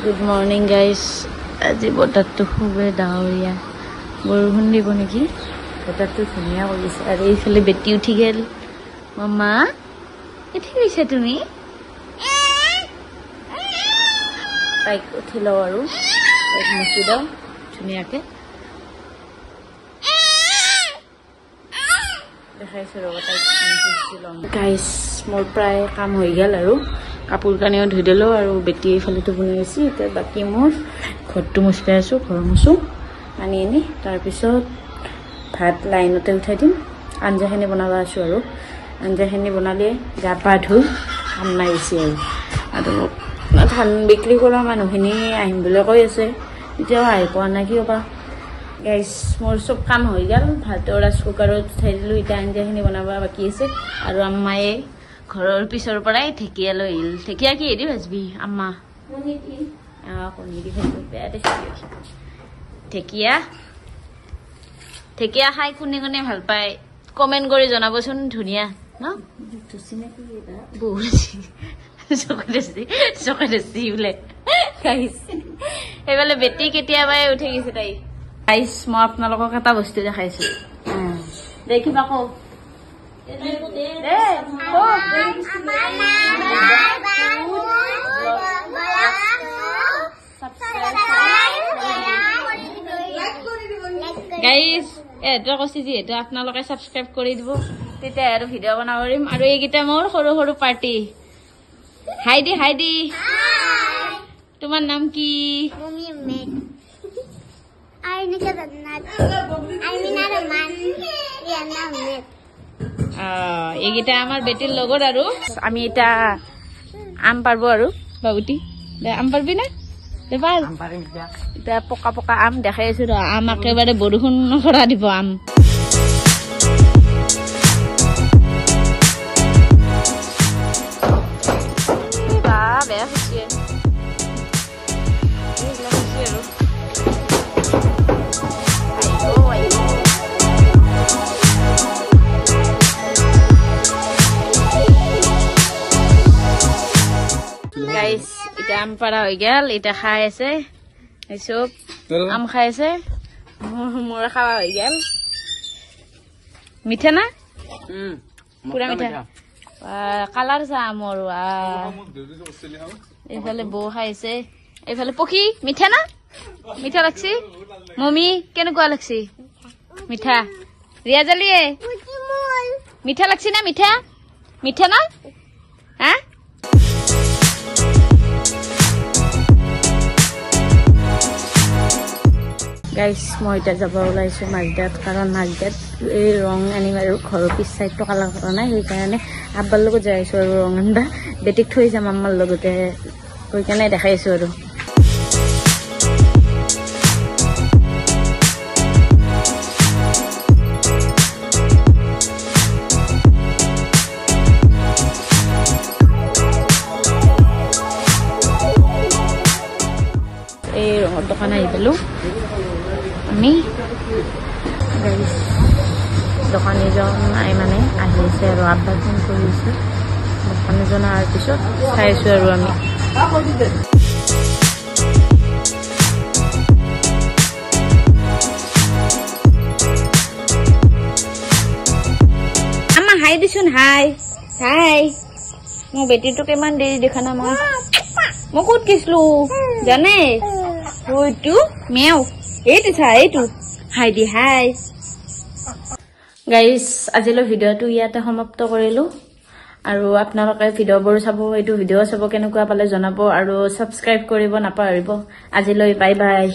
Good morning guys. আজি বতৰটো খুবেই ডাৱৰীয়া বৰষুণ দিব নেকি বতৰটো ধুনীয়া কৰিছে আৰু এইফালে বেটি উঠি গেল মামা উঠি গৈছা তুমি তাইক উঠি লওঁ আৰু তাইক মুচি দাওঁ ধুনীয়াকে দেখাইছোঁ ৰ'ব তাইক মুচি লওঁ গাইজ মোৰ প্ৰায় কাম হৈ গ'ল আৰু কাপোৰ কানিও ধুই দিলোঁ আৰু বেটি এইফালে টোপনি গৈছে এতিয়া বাকী মোৰ ঘৰটো মুচি আছোঁ ঘৰ মুচোঁ আনি তাৰপিছত ভাত লাইনতে উঠাই দিম আঞ্জাখিনি বনাব আছোঁ আৰু আঞ্জাখিনি বনালে গা পা ধুই কাম নাই বেছি আৰু ধান বিক্ৰী কৰা মানুহখিনি আহিম বুলি কৈ আছে এতিয়াও আহি পোৱা নাই কিয় বা গাইজ মোৰ চব কাম হৈ গ'ল ভাতৰ ৰাইচ কুকাৰত উঠাই দিলোঁ এতিয়া আঞ্জাখিনি বনাব বাকী আছে আৰু আম্মায়ে ঘৰৰ পিছৰ পৰাই ঢেকীয়া লৈ আহিল ঢেকীয়া কি হেৰি ভাজবি আম্মা কণী দি ভাজবি বেয়া দেখিবি ঢেকীয়া খাই কোনে কোনে ভাল পায় কমেণ্ট কৰি জনাবচোন ধুনীয়া ন বহুত চকলেচি বোলে সেইফালে বেটি কেতিয়াবাই উঠি গৈছে তাই গাইজ মই আপোনালোকক এটা বস্তু দেখাইছো দেখিবা কওঁ গাইজ এহেঁতৰ কৈছে যিহেতু আপোনালোকে ছাবস্ক্ৰাইব কৰি দিব তেতিয়া আৰু ভিডিঅ' বনাব পাৰিম আৰু এইকেইটা মোৰ সৰু সৰু পাৰ্টি হাইদি তোমাৰ নাম কি এইকেইটা আমাৰ বেটিৰ লগত আৰু আমি এতিয়া আম পাৰব আৰু বাবুটি আম পাৰবি না এতিয়া পকা পকা আম দেখাই আছো ৰ আম একেবাৰে বৰষুণ নকৰা দিব আম বেয়া হৈছে গাইজ এতিয়া আম পাৰা হৈ গেল এতিয়া খাই আছে চব আম খাই আছে মোৰ খাওয়া হৈ গেল মিঠা না পুৰা মিঠা কালাৰ চা আমৰ এইফালে বৌ খাইছে এইফালে পক্ষী মিঠা না মিঠা লাগছি মমি কেনেকুৱা লাগছি মিঠা ৰিয়া জালিয়ে মিঠা লাগছি না মিঠা মিঠা না হা গাইজ মই এতিয়া যাব ওলাইছোঁ মাছদাত কাৰণ মাছদাত এই ৰং আনিম আৰু ঘৰৰ পিছ চাইডটো কালাৰ কৰা নাই সেইকাৰণে আব্বাৰ লগত যাই আছোঁ আৰু ৰং আনিবা বেটিক থৈ যাম আম্মাৰ লগতে সেইকাৰণে দেখাই আছোঁ আৰু এই ৰঙৰ দোকান আহি পালোঁ আমি দোকানীজন নাই মানে আহিছে আৰু আব্বাক ফোন কৰিছে দোকানীজন অহাৰ পিছত চাই আছোঁ আৰু আমি আম্মা হাই দিছোন হাই মোৰ বেটিটোক ইমান দেৰি দেখা না মই ক'ত গৈছিলো জানে হয়তো মেও এইটো চা এইটো হাই দি হাই গাইজ আজিলৈ ভিডিঅ'টো ইয়াতে সমাপ্ত কৰিলোঁ আৰু আপোনালোকে ভিডিঅ'বোৰ চাব এইটো ভিডিঅ' চাব কেনেকুৱা পালে জনাব আৰু ছাবস্ক্ৰাইব কৰিব নাপাহৰিব আজিলৈ বাই বাই